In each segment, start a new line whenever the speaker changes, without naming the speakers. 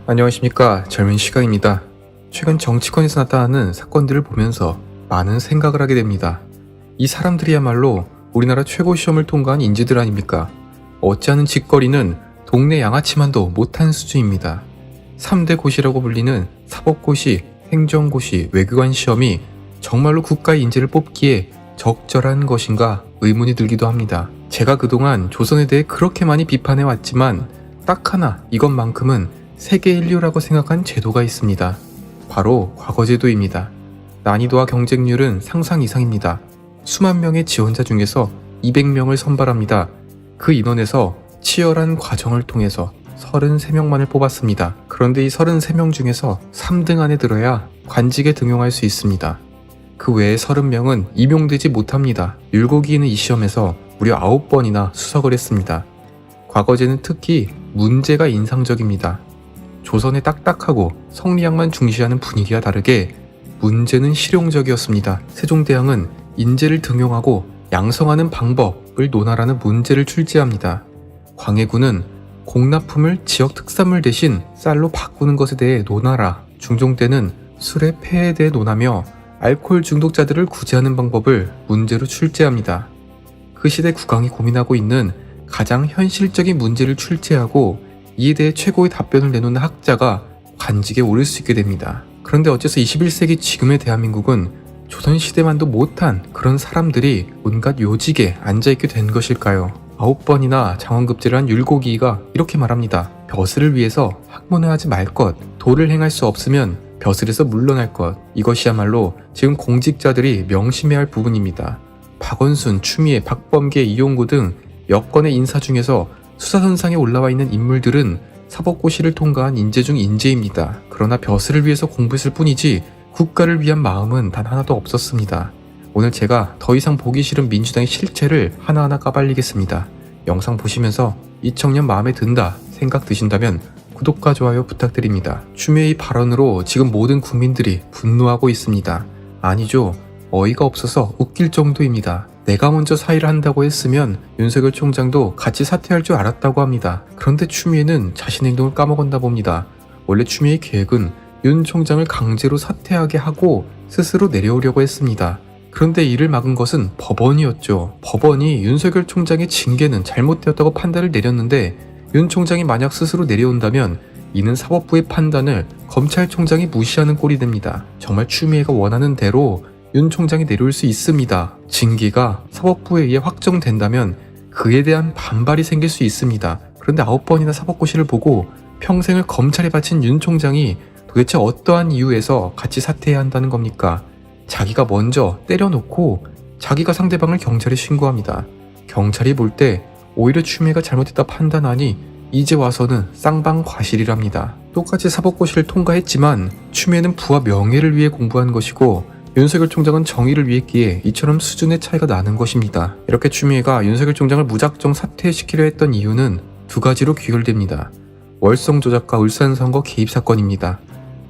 안녕하십니까. 젊은 시각입니다. 최근 정치권에서 나타나는 사건들을 보면서 많은 생각을 하게 됩니다. 이 사람들이야말로 우리나라 최고 시험을 통과한 인재들 아닙니까? 어찌하는 짓거리는 동네 양아치만도 못한 수준입니다. 3대 고시라고 불리는 사법고시, 행정고시, 외교관 시험이 정말로 국가의 인재를 뽑기에 적절한 것인가 의문이 들기도 합니다. 제가 그동안 조선에 대해 그렇게 많이 비판해왔지만 딱 하나 이것만큼은 세계 인류라고 생각한 제도가 있습니다. 바로 과거제도입니다. 난이도와 경쟁률은 상상 이상입니다. 수만 명의 지원자 중에서 200명을 선발합니다. 그 인원에서 치열한 과정을 통해서 33명만을 뽑았습니다. 그런데 이 33명 중에서 3등 안에 들어야 관직에 등용할 수 있습니다. 그 외에 30명은 임용되지 못합니다. 율곡이는 이 시험에서 무려 9번이나 수석을 했습니다. 과거제는 특히 문제가 인상적입니다. 조선의 딱딱하고 성리학만 중시하는 분위기와 다르게 문제는 실용적이었습니다. 세종대왕은 인재를 등용하고 양성하는 방법을 논하라는 문제를 출제합니다. 광해군은 공납품을 지역 특산물 대신 쌀로 바꾸는 것에 대해 논하라. 중종때는 술의 폐해에 대해 논하며 알코올 중독자들을 구제하는 방법을 문제로 출제합니다. 그 시대 국왕이 고민하고 있는 가장 현실적인 문제를 출제하고 이에 대해 최고의 답변을 내놓는 학자가 관직에 오를 수 있게 됩니다. 그런데 어째서 21세기 지금의 대한민국은 조선시대만도 못한 그런 사람들이 온갖 요직에 앉아있게 된 것일까요? 9번이나 장원급제를 한 율곡이가 이렇게 말합니다. 벼슬을 위해서 학문을 하지 말 것, 도를 행할 수 없으면 벼슬에서 물러날 것. 이것이야말로 지금 공직자들이 명심해야 할 부분입니다. 박원순, 추미애, 박범계, 이용구 등 여권의 인사 중에서 수사선상에 올라와 있는 인물들은 사법고시를 통과한 인재 중 인재입니다. 그러나 벼슬을 위해서 공부했을 뿐이지 국가를 위한 마음은 단 하나도 없었습니다. 오늘 제가 더 이상 보기 싫은 민주당의 실체를 하나하나 까발리겠습니다. 영상 보시면서 이 청년 마음에 든다 생각 드신다면 구독과 좋아요 부탁드립니다. 추미애의 발언으로 지금 모든 국민들이 분노하고 있습니다. 아니죠. 어이가 없어서 웃길 정도입니다. 내가 먼저 사의를 한다고 했으면 윤석열 총장도 같이 사퇴할 줄 알았다고 합니다. 그런데 추미애는 자신의 행동을 까먹었나 봅니다. 원래 추미애의 계획은 윤 총장을 강제로 사퇴하게 하고 스스로 내려오려고 했습니다. 그런데 이를 막은 것은 법원이었죠. 법원이 윤석열 총장의 징계는 잘못되었다고 판단을 내렸는데 윤 총장이 만약 스스로 내려온다면 이는 사법부의 판단을 검찰총장이 무시하는 꼴이 됩니다. 정말 추미애가 원하는 대로 윤 총장이 내려올 수 있습니다. 징계가 사법부에 의해 확정된다면 그에 대한 반발이 생길 수 있습니다. 그런데 9번이나 사법고시를 보고 평생을 검찰에 바친 윤 총장이 도대체 어떠한 이유에서 같이 사퇴해야 한다는 겁니까? 자기가 먼저 때려놓고 자기가 상대방을 경찰에 신고합니다. 경찰이 볼 때 오히려 추미애가 잘못했다 판단하니 이제 와서는 쌍방과실이랍니다. 똑같이 사법고시를 통과했지만 추미애는 부와 명예를 위해 공부한 것이고 윤석열 총장은 정의를 위했기에 이처럼 수준의 차이가 나는 것입니다. 이렇게 추미애가 윤석열 총장을 무작정 사퇴시키려 했던 이유는 두 가지로 귀결됩니다. 월성 조작과 울산 선거 개입 사건입니다.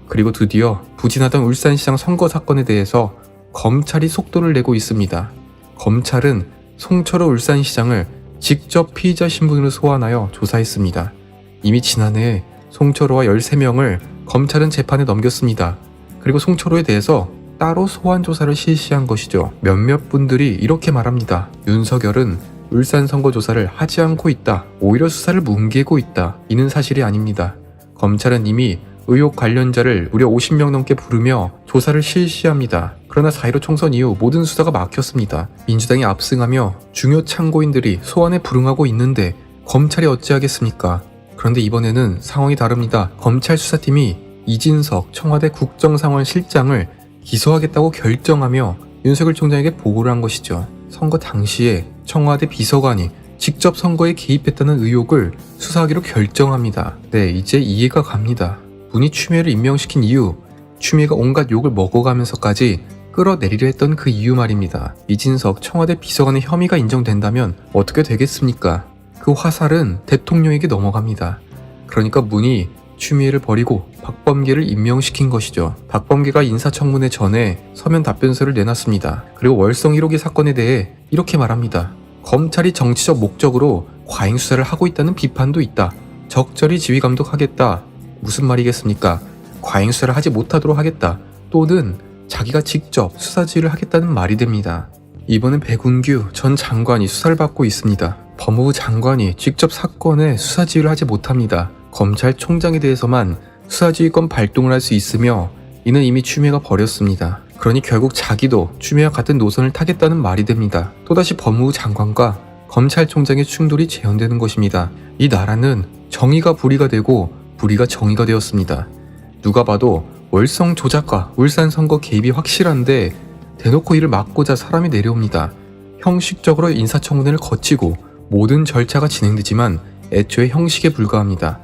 그리고 드디어 부진하던 울산시장 선거 사건에 대해서 검찰이 속도를 내고 있습니다. 검찰은 송철호 울산시장을 직접 피의자 신분으로 소환하여 조사했습니다. 이미 지난해 송철호와 13명을 검찰은 재판에 넘겼습니다. 그리고 송철호에 대해서 따로 소환 조사를 실시한 것이죠. 몇몇 분들이 이렇게 말합니다. 윤석열은 울산 선거 조사를 하지 않고 있다. 오히려 수사를 뭉개고 있다. 이는 사실이 아닙니다. 검찰은 이미 의혹 관련자를 무려 50명 넘게 부르며 조사를 실시합니다. 그러나 4.15 총선 이후 모든 수사가 막혔습니다. 민주당이 압승하며 중요 참고인들이 소환에 불응하고 있는데 검찰이 어찌하겠습니까? 그런데 이번에는 상황이 다릅니다. 검찰 수사팀이 이진석 청와대 국정상황실장을 기소하겠다고 결정하며 윤석열 총장에게 보고를 한 것이죠. 선거 당시에 청와대 비서관이 직접 선거에 개입했다는 의혹을 수사하기로 결정합니다. 네, 이제 이해가 갑니다. 문이 추미애를 임명시킨 이유, 추미애가 온갖 욕을 먹어가면서까지 끌어내리려 했던 그 이유 말입니다. 이진석 청와대 비서관의 혐의가 인정된다면 어떻게 되겠습니까? 그 화살은 대통령에게 넘어갑니다. 그러니까 문이 추미애를 버리고 박범계를 임명시킨 것이죠. 박범계가 인사청문회 전에 서면 답변서를 내놨습니다. 그리고 월성 1호기 사건에 대해 이렇게 말합니다. 검찰이 정치적 목적으로 과잉 수사를 하고 있다는 비판도 있다. 적절히 지휘 감독하겠다. 무슨 말이겠습니까? 과잉수사를 하지 못하도록 하겠다, 또는 자기가 직접 수사지휘를 하겠다는 말이 됩니다. 이번엔 백운규 전 장관이 수사를 받고 있습니다. 법무부 장관이 직접 사건의 수사지휘를 하지 못합니다. 검찰총장에 대해서만 수사지휘권 발동을 할 수 있으며 이는 이미 추미애가 버렸습니다. 그러니 결국 자기도 추미애와 같은 노선을 타겠다는 말이 됩니다. 또다시 법무부 장관과 검찰총장의 충돌이 재현되는 것입니다. 이 나라는 정의가 불의가 되고 불의가 정의가 되었습니다. 누가 봐도 월성 조작과 울산 선거 개입이 확실한데 대놓고 이를 막고자 사람이 내려옵니다. 형식적으로 인사청문회를 거치고 모든 절차가 진행되지만 애초에 형식에 불과합니다.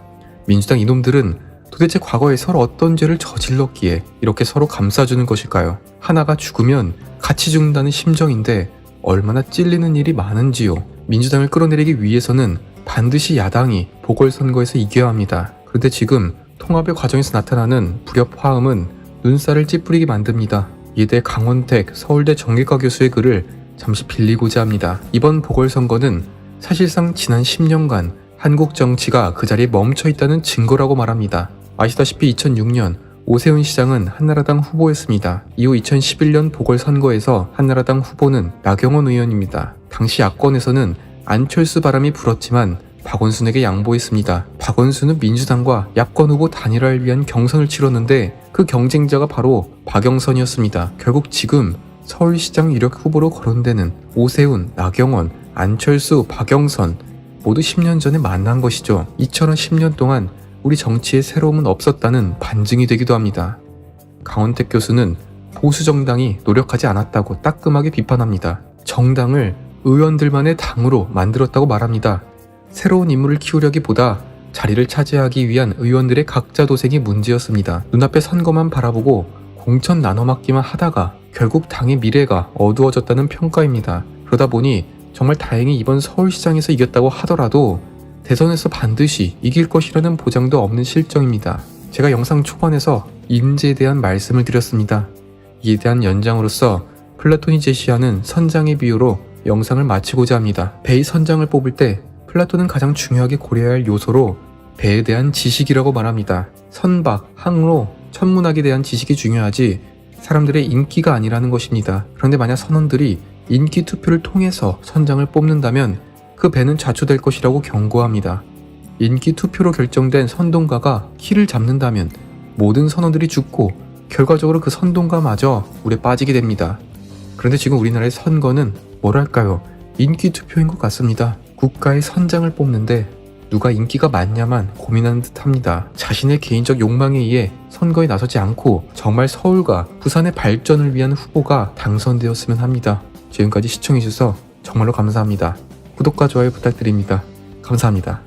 민주당 이놈들은 도대체 과거에 서로 어떤 죄를 저질렀기에 이렇게 서로 감싸주는 것일까요? 하나가 죽으면 같이 죽는다는 심정인데 얼마나 찔리는 일이 많은지요. 민주당을 끌어내리기 위해서는 반드시 야당이 보궐선거에서 이겨야 합니다. 그런데 지금 통합의 과정에서 나타나는 불협화음은 눈살을 찌푸리게 만듭니다. 이에 대해 강원택 서울대 정기과 교수의 글을 잠시 빌리고자 합니다. 이번 보궐선거는 사실상 지난 10년간 한국 정치가 그 자리에 멈춰있다는 증거라고 말합니다. 아시다시피 2006년 오세훈 시장은 한나라당 후보였습니다. 이후 2011년 보궐선거에서 한나라당 후보는 나경원 의원입니다. 당시 야권에서는 안철수 바람이 불었지만 박원순에게 양보했습니다. 박원순은 민주당과 야권 후보 단일화를 위한 경선을 치렀는데 그 경쟁자가 바로 박영선이었습니다. 결국 지금 서울시장 유력 후보로 거론되는 오세훈, 나경원, 안철수, 박영선 모두 10년 전에 만난 것이죠. 이처럼 10년 동안 우리 정치에 새로움은 없었다는 반증이 되기도 합니다. 강원택 교수는 보수 정당이 노력하지 않았다고 따끔하게 비판합니다. 정당을 의원들만의 당으로 만들었다고 말합니다. 새로운 인물을 키우려기보다 자리를 차지하기 위한 의원들의 각자 도생이 문제였습니다. 눈앞의 선거만 바라보고 공천 나눠막기만 하다가 결국 당의 미래가 어두워졌다는 평가입니다. 그러다 보니 정말 다행히 이번 서울시장에서 이겼다고 하더라도 대선에서 반드시 이길 것이라는 보장도 없는 실정입니다. 제가 영상 초반에서 인재에 대한 말씀을 드렸습니다. 이에 대한 연장으로서 플라톤이 제시하는 선장의 비유로 영상을 마치고자 합니다. 배의 선장을 뽑을 때 플라톤은 가장 중요하게 고려해야 할 요소로 배에 대한 지식이라고 말합니다. 선박, 항로, 천문학에 대한 지식이 중요하지 사람들의 인기가 아니라는 것입니다. 그런데 만약 선원들이 인기 투표를 통해서 선장을 뽑는다면 그 배는 좌초될 것이라고 경고합니다. 인기 투표로 결정된 선동가가 키를 잡는다면 모든 선원들이 죽고 결과적으로 그 선동가마저 물에 빠지게 됩니다. 그런데 지금 우리나라의 선거는 뭐랄까요? 인기 투표인 것 같습니다. 국가의 선장을 뽑는데 누가 인기가 많냐만 고민하는 듯합니다. 자신의 개인적 욕망에 의해 선거에 나서지 않고 정말 서울과 부산의 발전을 위한 후보가 당선되었으면 합니다. 지금까지 시청해주셔서 정말로 감사합니다. 구독과 좋아요 부탁드립니다. 감사합니다.